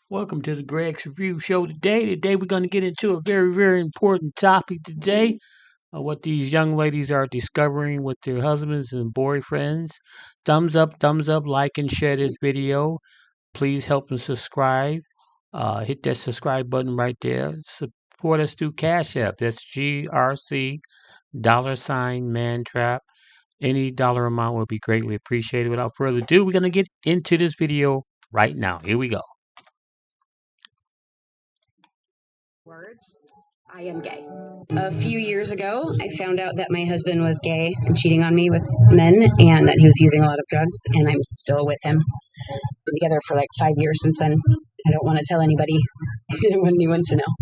Welcome to the Greg's Review Show today. Today we're going to get into a very, very important topic today. What these young ladies are discovering with their husbands and boyfriends. Thumbs up, like and share this video. Please help and subscribe. Hit that subscribe button right there. Support us through Cash App. That's GRC $mantrap. Any dollar amount will be greatly appreciated. Without further ado, we're going to get into this video right now. Here we go. Words, I am gay. A few years ago, I found out that my husband was gay and cheating on me with men and that he was using a lot of drugs, and I'm still with him. Been together for like 5 years since then. I don't want to tell anybody. I don't want anyone to know.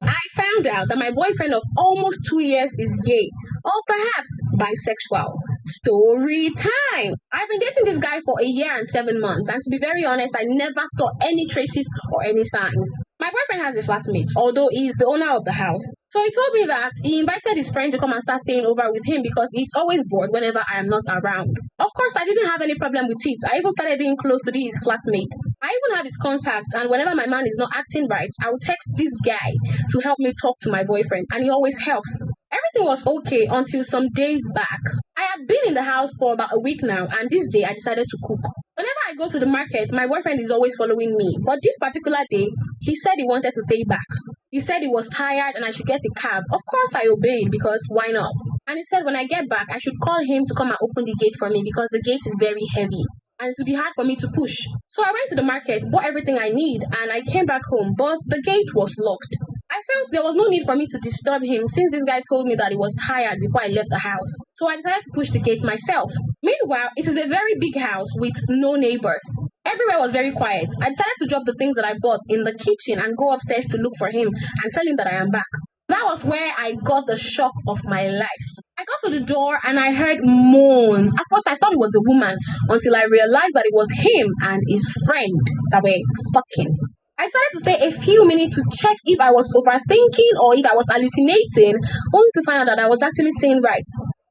I found out that my boyfriend of almost 2 years is gay, or perhaps bisexual. Story time! I've been dating this guy for a year and 7 months, and to be very honest, I never saw any traces or any signs. My boyfriend has a flatmate, although he is the owner of the house. So he told me that he invited his friend to come and start staying over with him because he's always bored whenever I am not around. Of course, I didn't have any problem with it. I even started being close to his flatmate. I even have his contacts, and whenever my man is not acting right, I will text this guy to help me talk to my boyfriend, and he always helps. Everything was okay until some days back. I had been in the house for about a week now, and this day I decided to cook. Whenever I go to the market, my boyfriend is always following me, but this particular day, he said he wanted to stay back. He said he was tired and I should get a cab. Of course, I obeyed because why not? And he said when I get back, I should call him to come and open the gate for me because the gate is very heavy and it would be hard for me to push. So I went to the market, bought everything I need, and I came back home, but the gate was locked. I felt there was no need for me to disturb him since this guy told me that he was tired before I left the house. So I decided to push the gate myself. Meanwhile, it is a very big house with no neighbors. Everywhere was very quiet. I decided to drop the things that I bought in the kitchen and go upstairs to look for him and tell him that I am back. That was where I got the shock of my life. I got to the door and I heard moans. At first I thought it was a woman until I realized that it was him and his friend that were fucking. I decided to stay a few minutes to check if I was overthinking or if I was hallucinating, only to find out that I was actually saying right.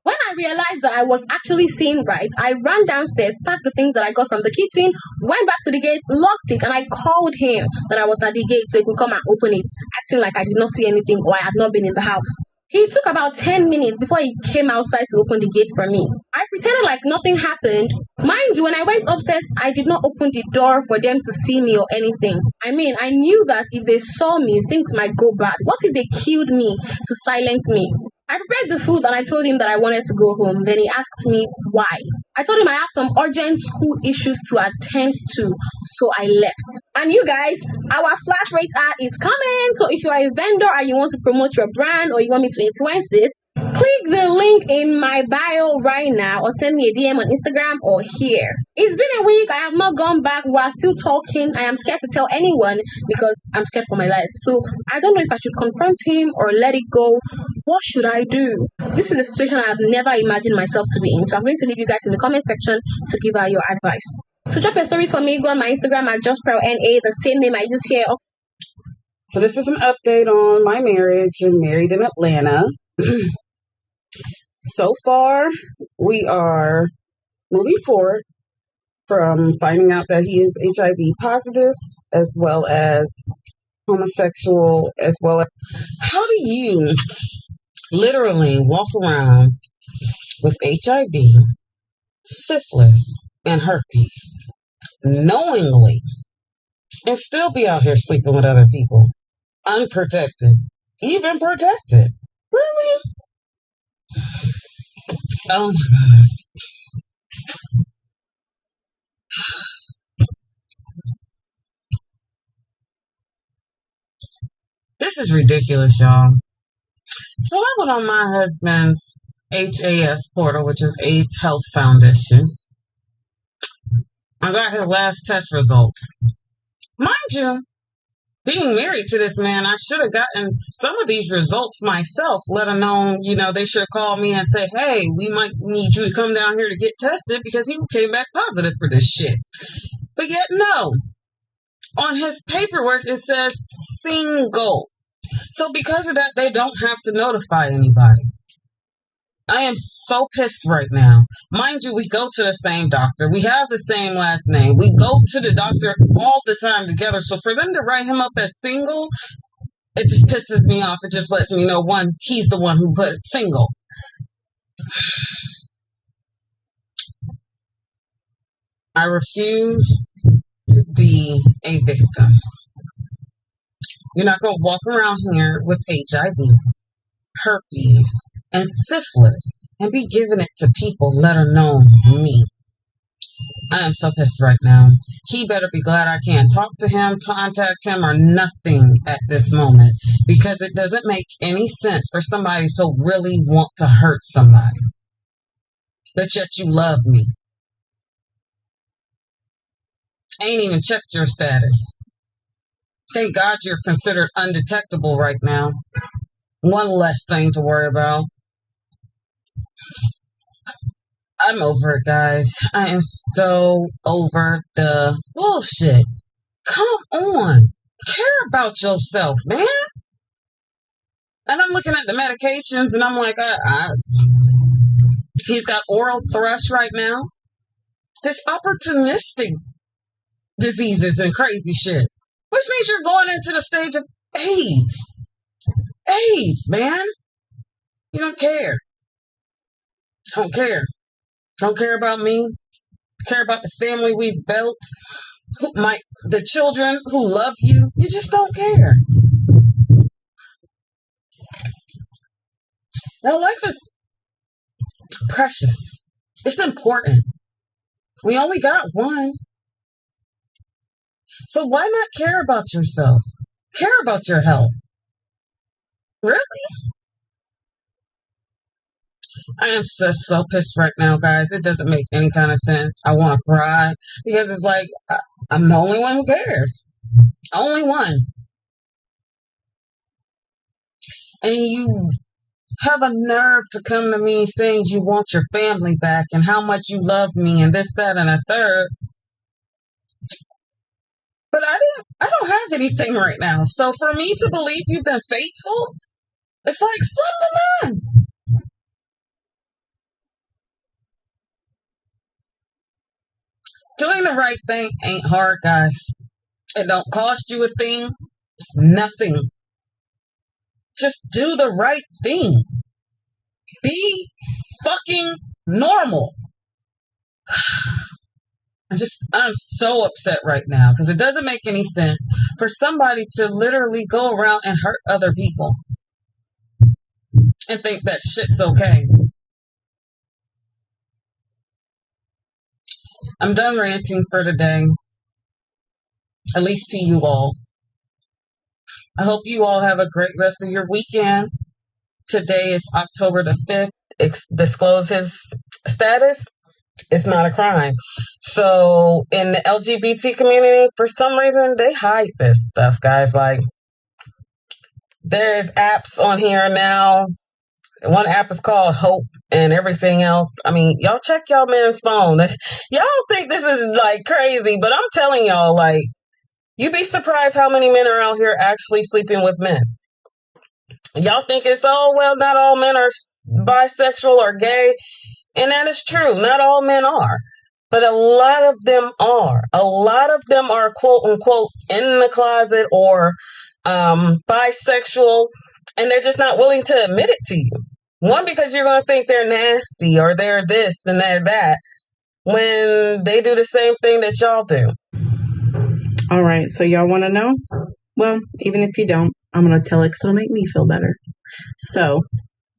When I realized that I was actually seeing right, I ran downstairs, packed the things that I got from the kitchen, went back to the gate, locked it, and I called him that I was at the gate so he could come and open it, acting like I did not see anything or I had not been in the house. He took about 10 minutes before he came outside to open the gate for me. I pretended like nothing happened. Mind you, when I went upstairs, I did not open the door for them to see me or anything. I mean, I knew that if they saw me, things might go bad. What if they killed me to silence me? I prepared the food and I told him that I wanted to go home. Then he asked me why. I told him I have some urgent school issues to attend to, so I left. And you guys, our flash rate ad is coming. So if you are a vendor and you want to promote your brand or you want me to influence it, click the link in my bio right now or send me a DM on Instagram or here. It's been a week. I have not gone back. We're still talking. I am scared to tell anyone because I'm scared for my life. So I don't know if I should confront him or let it go. What should I do? This is a situation I have never imagined myself to be in. So I'm going to leave you guys in the comment section to give out your advice. So drop your stories for me. Go on my Instagram at JustPearlNA, the same name I use here. So this is an update on my marriage and married in Atlanta. So far, we are moving forward from finding out that he is HIV positive as well as homosexual as well as... How do you literally walk around with HIV, syphilis, and herpes knowingly and still be out here sleeping with other people unprotected, even protected? Really? Oh my God. This is ridiculous, y'all. So I went on my husband's HAF portal, which is AIDS Health Foundation. I got his last test results. Mind you, being married to this man, I should have gotten some of these results myself, let alone, they should call me and say, hey, we might need you to come down here to get tested because he came back positive for this shit. But yet, no. On his paperwork, it says single. So because of that, they don't have to notify anybody. I am so pissed right now. Mind you, we go to the same doctor. We have the same last name. We go to the doctor all the time together. So for them to write him up as single, it just pisses me off. It just lets me know, one, he's the one who put it single. I refuse to be a victim. You're not going to walk around here with HIV, herpes, and syphilis and be giving it to people, let alone me. I am so pissed right now. He better be glad I can't talk to him, contact him, or nothing at this moment, because it doesn't make any sense for somebody to really want to hurt somebody, but yet you love me. Ain't even checked your status. Thank God you're considered undetectable right now. One less thing to worry about. I'm over it, guys. I am so over the bullshit. Come on. Care about yourself, man. And I'm looking at the medications and I'm like, he's got oral thrush right now. This opportunistic diseases and crazy shit. Which means you're going into the stage of AIDS. AIDS, man. You don't care. Don't care. Don't care about me. Care about the family we've built. The children who love you. You just don't care. Now, life is precious. It's important. We only got one. So why not care about yourself? Care about your health. Really? I am so pissed right now, guys. It doesn't make any kind of sense. I want to cry because it's like, I'm the only one who cares. Only one. And you have a nerve to come to me saying you want your family back and how much you love me and this, that, and a third. But I don't have anything right now. So for me to believe you've been faithful, it's like slim to none. Doing the right thing ain't hard, guys. It don't cost you a thing. Nothing. Just do the right thing. Be fucking normal. I'm so upset right now because it doesn't make any sense for somebody to literally go around and hurt other people and think that shit's okay. I'm done ranting for today. At least to you all. I hope you all have a great rest of your weekend. Today is October the 5th. Disclose his status. It's not a crime. So in the LGBT community, for some reason, they hide this stuff, guys. Like, there's apps on here now. One app is called Hope and everything else. I mean, y'all check y'all man's phone. Y'all think this is like crazy, but I'm telling y'all, like, you'd be surprised how many men are out here actually sleeping with men. Y'all think it's, oh, well, not all men are bisexual or gay. And that is true. Not all men are. But a lot of them are. A lot of them are, quote unquote, in the closet or bisexual. And they're just not willing to admit it to you. One, because you're going to think they're nasty or they're this and they're that when they do the same thing that y'all do. All right. So y'all want to know? Well, even if you don't, I'm going to tell it because it'll make me feel better. So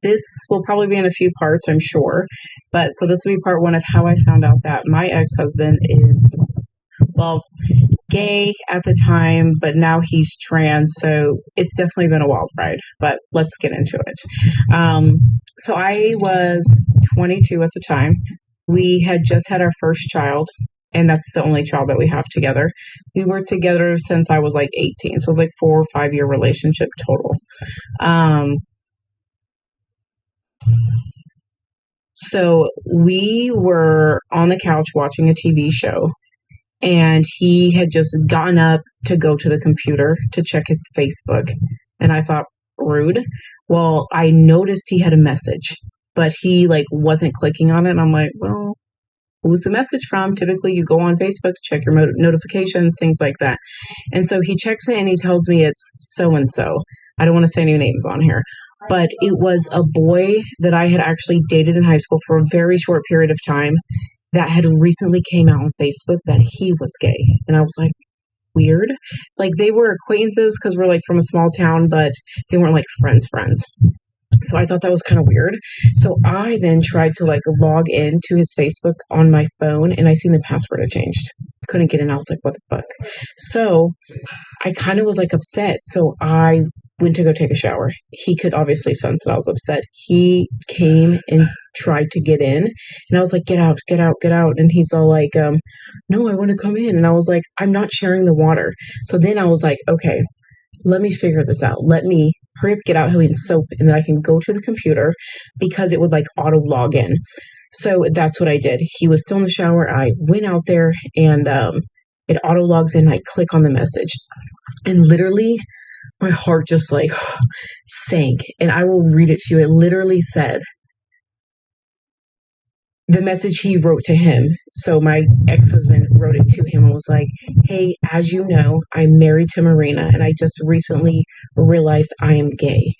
this will probably be in a few parts, I'm sure. But so this will be part one of how I found out that my ex-husband is, well, gay at the time, but now he's trans. So it's definitely been a wild ride, but let's get into it. So I was 22 at the time. We had just had our first child, and that's the only child that we have together. We were together since I was like 18. So it was like 4 or 5 year relationship total. So we were on the couch watching a TV show, and he had just gotten up to go to the computer to check his Facebook. And I thought, rude. Well, I noticed he had a message. but he like wasn't clicking on it. And I'm like, well, who's the message from? Typically you go on Facebook, check your notifications, things like that. And so he checks it and he tells me it's so-and-so. I don't want to say any names on here, but it was a boy that I had actually dated in high school for a very short period of time that had recently came out on Facebook that he was gay. And I was like, weird. Like, they were acquaintances because we're like from a small town, but they weren't like friends. So I thought that was kind of weird. So I then tried to like log into his Facebook on my phone, and I seen the password had changed. Couldn't get in. I was like, what the fuck? So I kind of was like upset. So I went to go take a shower. He could obviously sense that I was upset. He came and tried to get in, and I was like, get out. And he's all like, no, I want to come in. And I was like, I'm not sharing the water. So then I was like, okay, let me figure this out. Let me hurry up, get out Hawaiian soap, and then I can go to the computer because it would like auto log in. So that's what I did. He was still in the shower. I went out there and it auto logs in. I click on the message, and literally my heart just like sank. And I will read it to you. It literally said, the message he wrote to him. So my ex-husband wrote it to him and was like, hey, as you know, I'm married to Marina, and I just recently realized I am gay.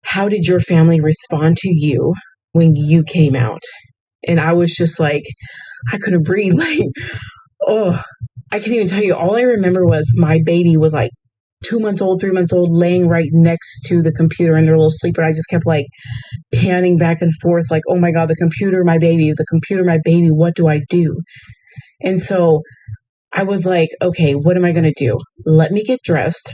How did your family respond to you when you came out? And I was just like, I couldn't breathe. Like, oh, I can't even tell you. All I remember was my baby was like 2 months old, 3 months old, laying right next to the computer in their little sleeper. I just kept like panning back and forth, like, oh my God, the computer, my baby, what do I do? And so I was like, okay, what am I going to do? Let me get dressed,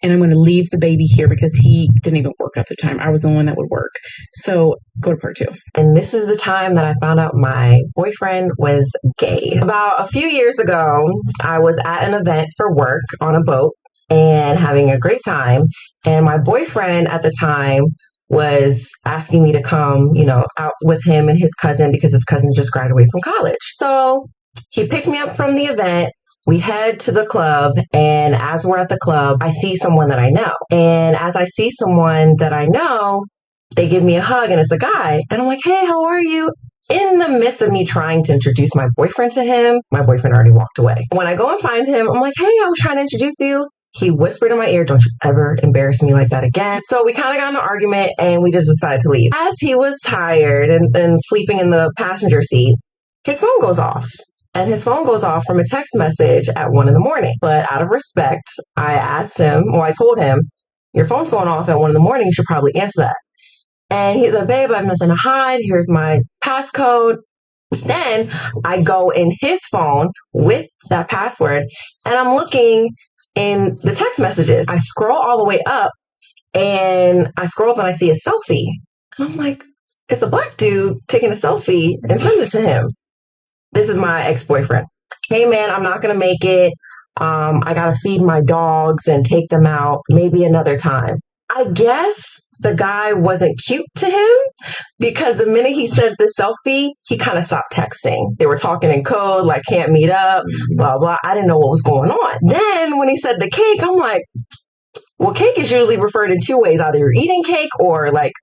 and I'm going to leave the baby here because he didn't even work at the time. I was the one that would work. So go to part 2. And this is the time that I found out my boyfriend was gay. About a few years ago, I was at an event for work on a boat and having a great time. And my boyfriend at the time was asking me to come, out with him and his cousin because his cousin just graduated from college. So he picked me up from the event. We head to the club, and as we're at the club, I see someone that I know. And as I see someone that I know, they give me a hug, and it's a guy. And I'm like, hey, how are you? In the midst of me trying to introduce my boyfriend to him, my boyfriend already walked away. When I go and find him, I'm like, hey, I was trying to introduce you. He whispered in my ear, don't you ever embarrass me like that again. So we kind of got in an argument, and we just decided to leave. As he was tired and sleeping in the passenger seat, his phone goes off. And his phone goes off from a text message at 1 a.m. But out of respect, I told him, your phone's going off at 1 a.m. You should probably answer that. And he's like, babe, I have nothing to hide. Here's my passcode. Then I go in his phone with that password, and I'm looking in the text messages. I scroll all the way up, and I see a selfie. And I'm like, it's a black dude taking a selfie and sending it to him. This is my ex-boyfriend. Hey, man, I'm not going to make it. I got to feed my dogs and take them out maybe another time. I guess the guy wasn't cute to him because the minute he sent the selfie, he kind of stopped texting. They were talking in code, like can't meet up, blah, blah. I didn't know what was going on. Then when he said the cake, I'm like, well, cake is usually referred in 2 ways. Either you're eating cake or like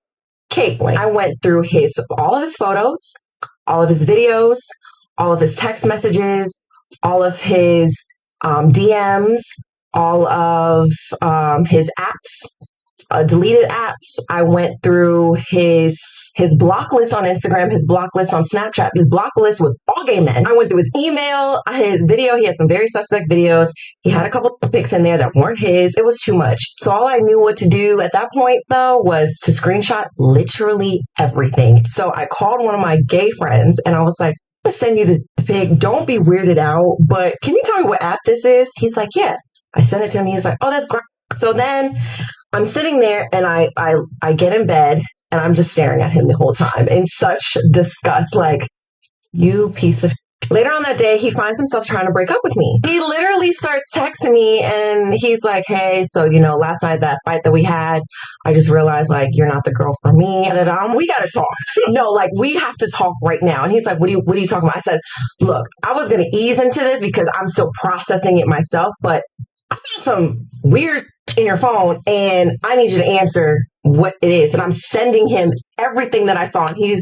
cake. Like, I went through all of his photos, all of his videos, all of his text messages, all of his DMs, all of his apps, deleted apps. I went through his block list on Instagram, his block list on Snapchat. His block list was all gay men. I went through his email, his video. He had some very suspect videos. He had a couple of pics in there that weren't his. It was too much. So all I knew what to do at that point, though, was to screenshot literally everything. So I called one of my gay friends, and I was like, I'm gonna send you the pic. Don't be weirded out, but can you tell me what app this is? He's like, yeah. I sent it to him. He's like, oh, that's great. So then I'm sitting there, and I get in bed, and I'm just staring at him the whole time in such disgust, like, you piece of. Later on that day, he finds himself trying to break up with me. He literally starts texting me, and he's like, hey, so, last night, that fight that we had, I just realized, like, you're not the girl for me. And we got to talk. No, like, we have to talk right now. And he's like, what are you talking about? I said, look, I was going to ease into this because I'm still processing it myself, but some weird in your phone and I need you to answer what it is. And I'm sending him everything that I saw. And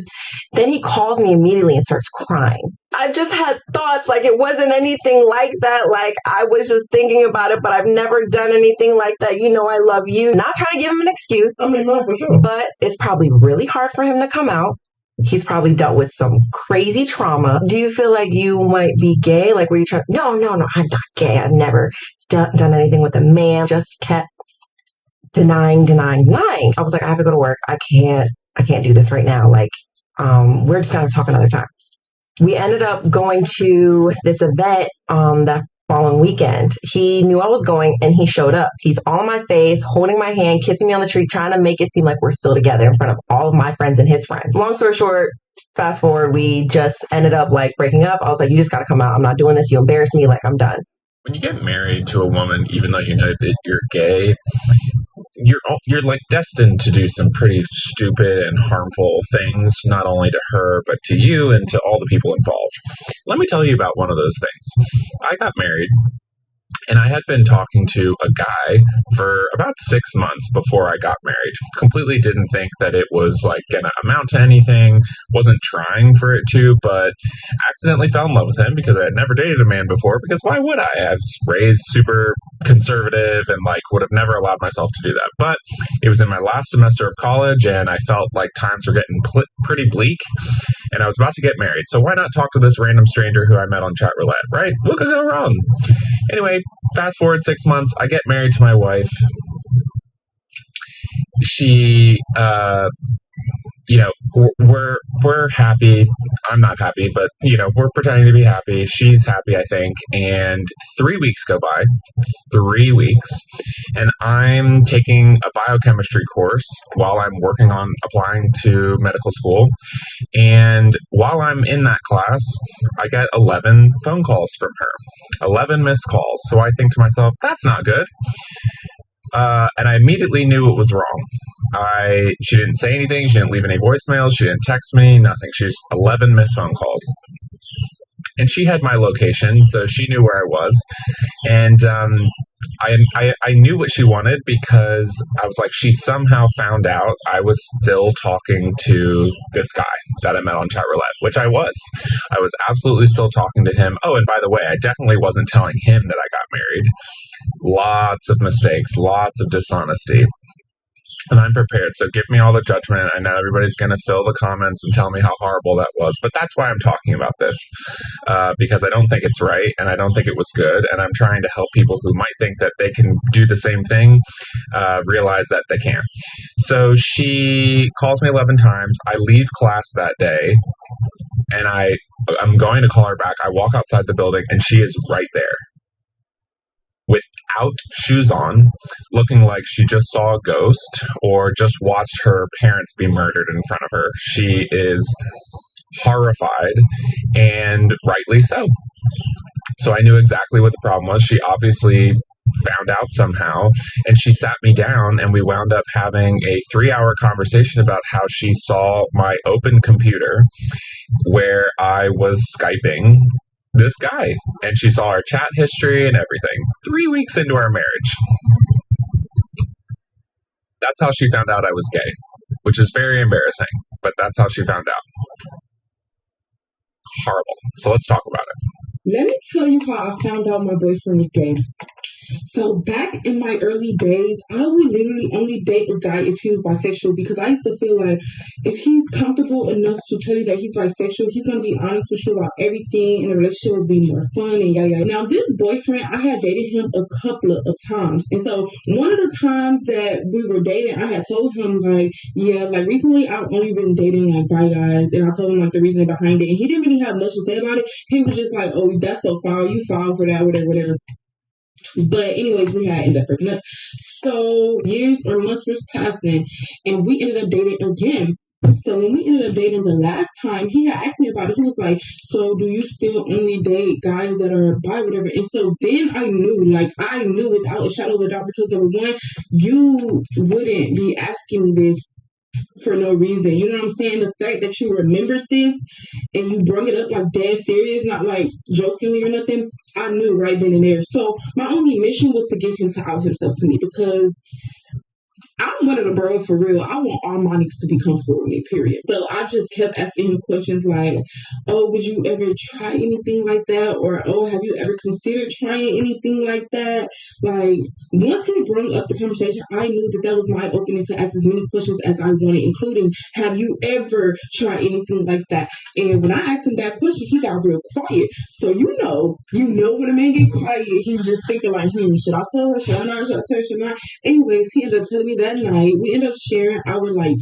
then he calls me immediately and starts crying. I've just had thoughts like it wasn't anything like that. Like I was just thinking about it, but I've never done anything like that. You know, I love you. Not trying to give him an excuse. I mean, no, for sure. But it's probably really hard for him to come out. He's probably dealt with some crazy trauma. Do you feel like you might be gay? Like, were you trying? No, I'm not gay. I've never done anything with a man. Just kept denying. I was like, I have to go to work. I can't do this right now. Like, we're just gonna talk another time. We ended up going to this event that following weekend. He knew I was going and he showed up. He's all in my face, holding my hand, kissing me on the cheek, trying to make it seem like we're still together in front of all of my friends and his friends. Long story short, fast forward, we just ended up like breaking up. I was like, you just got to come out. I'm not doing this. You embarrass me. Like, I'm done. When you get married to a woman, even though you know that you're gay, you're like destined to do some pretty stupid and harmful things, not only to her, but to you and to all the people involved. Let me tell you about one of those things. I got married, and I had been talking to a guy for about 6 months before I got married. Completely didn't think that it was like gonna amount to anything, wasn't trying for it to, but accidentally fell in love with him because I had never dated a man before, because why would I? I was raised super conservative and like would have never allowed myself to do that. But it was in my last semester of college and I felt like times were getting pretty bleak and I was about to get married. So why not talk to this random stranger who I met on chat roulette, right? What could go wrong? Anyway, fast forward 6 months, I get married to my wife. She, we're happy. I'm not happy, but, we're pretending to be happy. She's happy, I think. And 3 weeks go by, 3 weeks, and I'm taking a biochemistry course while I'm working on applying to medical school. And while I'm in that class, I get 11 phone calls from her, 11 missed calls. So I think to myself, that's not good. And I immediately knew what was wrong. She didn't say anything. She didn't leave any voicemails. She didn't text me, nothing. She just 11 missed phone calls. And she had my location, so she knew where I was. And I knew what she wanted because I was like, she somehow found out I was still talking to this guy that I met on chat roulette, which I was. I was absolutely still talking to him. Oh, and by the way, I definitely wasn't telling him that I got married. Lots of mistakes, lots of dishonesty. And I'm prepared, so give me all the judgment. I know everybody's going to fill the comments and tell me how horrible that was, but that's why I'm talking about this, because I don't think it's right, and I don't think it was good, and I'm trying to help people who might think that they can do the same thing, realize that they can't. So she calls me 11 times. I leave class that day, and I'm going to call her back. I walk outside the building, and she is right there, without shoes on, looking like she just saw a ghost or just watched her parents be murdered in front of her. She is horrified, and rightly so. So I knew exactly what the problem was. She obviously found out somehow, and she sat me down, and we wound up having a 3-hour conversation about how she saw my open computer where I was Skyping this guy, and she saw our chat history and everything 3 weeks into our marriage. That's how she found out I was gay, which is very embarrassing, but that's how she found out. Horrible. So let's talk about it. Let me tell you how I found out my boyfriend was gay. So back in my early days, I would literally only date a guy if he was bisexual, because I used to feel like if he's comfortable enough to tell you that he's bisexual, he's going to be honest with you about everything, and the relationship will be more fun and yada yada. Now, this boyfriend, I had dated him a couple of times. And so one of the times that we were dating, I had told him like, yeah, like recently I've only been dating like bi guys, and I told him like the reason behind it, and he didn't really have much to say about it. He was just like, oh, that's so foul, you foul for that, whatever. But anyways, we had ended up breaking up. So years or months was passing, and we ended up dating again. So when we ended up dating the last time, he had asked me about it. He was like, so do you still only date guys that are bi, whatever? And so then I knew without a shadow of a doubt, because number one, you wouldn't be asking me this for no reason. You know what I'm saying? The fact that you remembered this and you brought it up like dead serious, not like jokingly or nothing, I knew right then and there. So my only mission was to get him to out himself to me because I'm one of the bros for real. I want all my niggas to be comfortable with me, period. So I just kept asking him questions like, oh, would you ever try anything like that? Or, oh, have you ever considered trying anything like that? Like, once he brought up the conversation, I knew that was my opening to ask as many questions as I wanted, including, have you ever tried anything like that? And when I asked him that question, he got real quiet. So you know when a man get quiet, he's just thinking like, should I tell her? Should I not? Should I tell her? Should I not? Anyways, he ended up telling me that night. We ended up sharing our like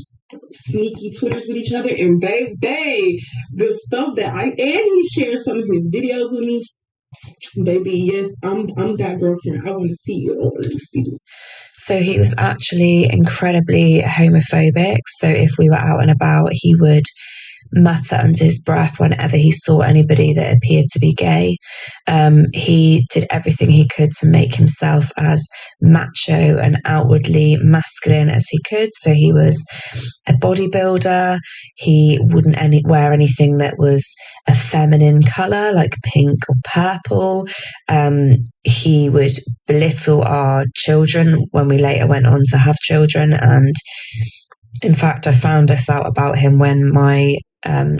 sneaky Twitters with each other, and baby, the stuff that and he shared some of his videos with me. Baby, yes, I'm that girlfriend. I want to see you. Let me see this. So he was actually incredibly homophobic. So if we were out and about, he would mutter under his breath whenever he saw anybody that appeared to be gay. He did everything he could to make himself as macho and outwardly masculine as he could. So he was a bodybuilder. He wouldn't wear anything that was a feminine color like pink or purple. He would belittle our children when we later went on to have children. And in fact, I found this out about him when my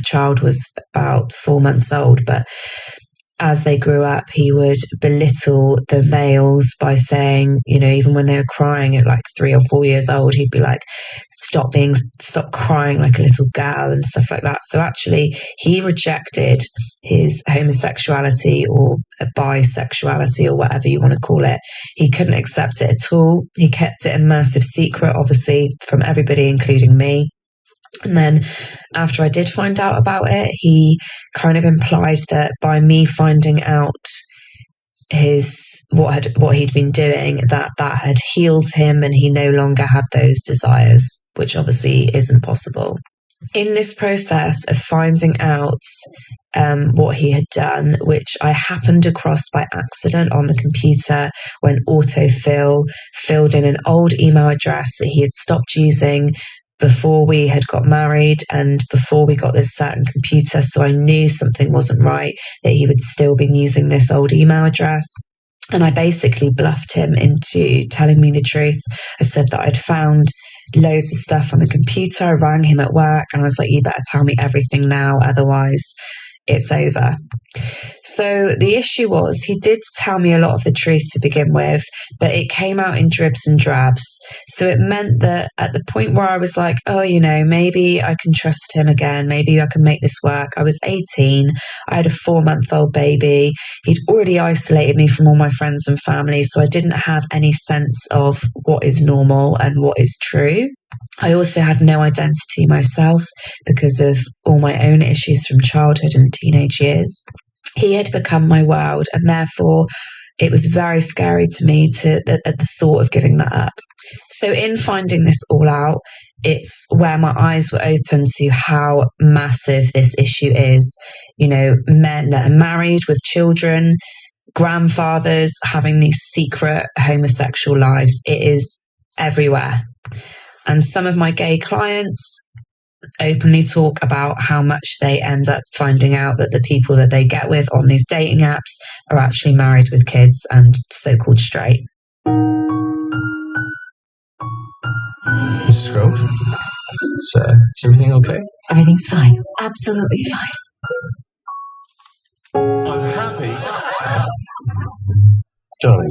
child was about 4 months old. But as they grew up, he would belittle the males by saying, even when they were crying at like 3 or 4 years old, he'd be like, stop crying like a little girl and stuff like that. So actually, he rejected his homosexuality or bisexuality or whatever you want to call it. He couldn't accept it at all. He kept it a massive secret, obviously, from everybody, including me. And then after I did find out about it, he kind of implied that by me finding out what he'd been doing, that had healed him and he no longer had those desires, which obviously isn't possible. In this process of finding out what he had done, which I happened across by accident on the computer when autofill filled in an old email address that he had stopped using before we had got married and before we got this certain computer. So I knew something wasn't right, that he would still been using this old email address. And I basically bluffed him into telling me the truth. I said that I'd found loads of stuff on the computer. I rang him at work and I was like, you better tell me everything now, otherwise it's over. So the issue was, he did tell me a lot of the truth to begin with, but it came out in dribs and drabs. So it meant that at the point where I was like, oh, maybe I can trust him again, maybe I can make this work. I was 18, I had a 4-month-old baby. He'd already isolated me from all my friends and family, so I didn't have any sense of what is normal and what is true. I also had no identity myself because of all my own issues from childhood and teenage years. He had become my world, and therefore it was very scary to me at the thought of giving that up. So in finding this all out, it's where my eyes were open to how massive this issue is. Men that are married with children, grandfathers having these secret homosexual lives. It is everywhere. And some of my gay clients openly talk about how much they end up finding out that the people that they get with on these dating apps are actually married with kids and so-called straight. Mrs. Grove, is everything okay? Everything's fine. Absolutely fine. Unhappy? Darling,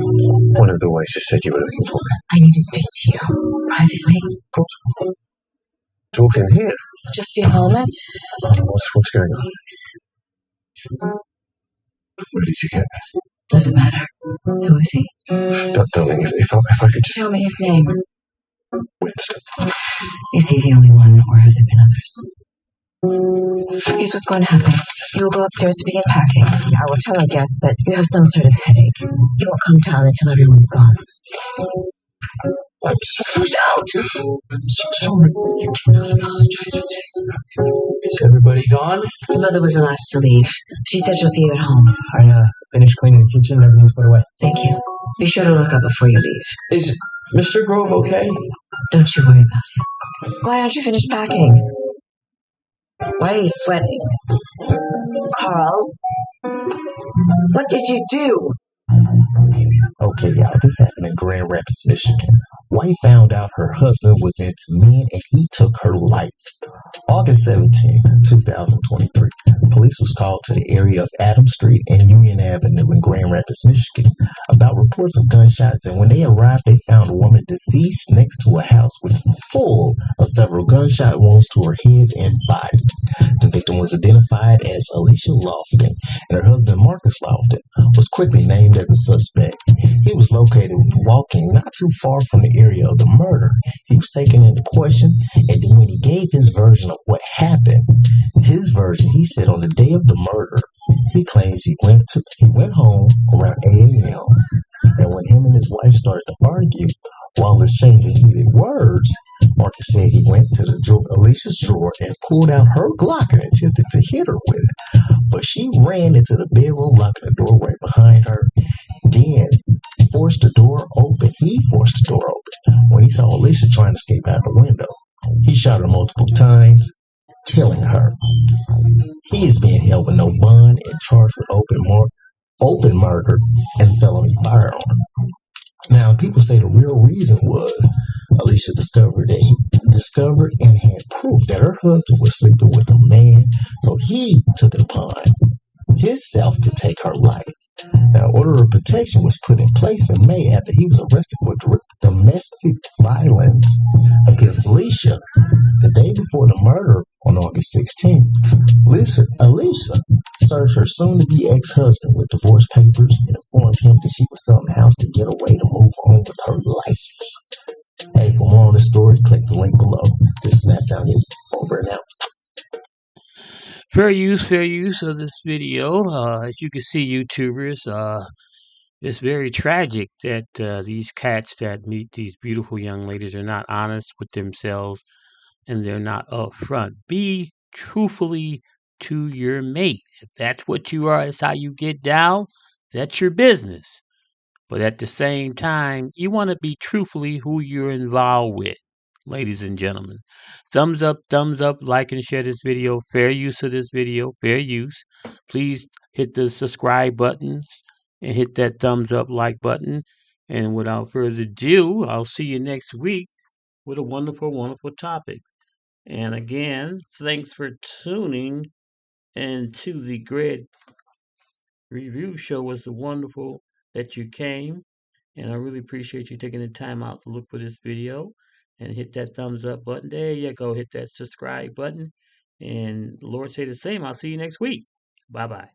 one of the waiters said you were looking for me. I need to speak to you privately. Talk in here. Just for a moment. What's going on? Where did you get that? Doesn't matter. Who is he? Darling, if I could just... Tell me his name. Winston. Is he the only one, or have there been others? Here's what's going to happen. You will go upstairs to begin packing. I will tell our guests that you have some sort of headache. You won't come down until everyone's gone. I'm so out. sorry. You cannot apologize for this. Is everybody gone? The mother was the last to leave. She said she'll see you at home. I finished cleaning the kitchen. Everything's put away. Thank you. Be sure to look up before you leave. Is Mr. Grove okay? Don't you worry about it. Why aren't you finished packing? Why are you sweating? Carl, what did you do? Okay, y'all, this happened in Grand Rapids, Michigan. Wife found out her husband was into men and he took her life. August 17, 2023, police was called to the area of Adams Street and Union Avenue in Grand Rapids, Michigan about reports of gunshots, and when they arrived, they found a woman deceased next to a house with full of several gunshot wounds to her head and body. The victim was identified as Alicia Lofton, and her husband Marcus Lofton was quickly named as a suspect. He was located walking not too far from the area of the murder. He was taken into question, and then when he gave his version of what happened, his version, he said on the day of the murder, he claims he went home around 8 a.m. And when him and his wife started to argue, while exchanging heated words, Marcus said he went to Alicia's drawer and pulled out her Glock and attempted to hit her with it. But she ran into the bedroom, locking the door right behind her. Then forced the door open. He forced the door open when he saw Alicia trying to escape out the window. He shot her multiple times, killing her. He is being held with no bond and charged with open murder and felony firearm. Now, people say the real reason was Alicia discovered and had proof that her husband was sleeping with a man, so he took it upon himself to take her life. Now, order of protection was put in place in May after he was arrested for domestic violence against Alicia. The day before the murder on August 16th, Alicia served her soon-to-be ex-husband with divorce papers and informed him that she was selling the house to get away to move on with her life. Hey, for more on the story, click the link below. This is Snaptown News. Over and out. Fair use of this video. As you can see, YouTubers, it's very tragic that these cats that meet these beautiful young ladies are not honest with themselves and they're not upfront. Be truthfully to your mate. If that's what you are, that's how you get down, that's your business. But at the same time, you want to be truthfully who you're involved with, ladies and gentlemen. Thumbs up, like and share this video. Fair use of this video, fair use. Please hit the subscribe button and hit that thumbs up, like button. And without further ado, I'll see you next week with a wonderful, wonderful topic. And again, thanks for tuning into the Grid Review Show. It's wonderful that you came. And I really appreciate you taking the time out to look for this video and hit that thumbs up button. There you go. Hit that subscribe button. And Lord say the same. I'll see you next week. Bye bye.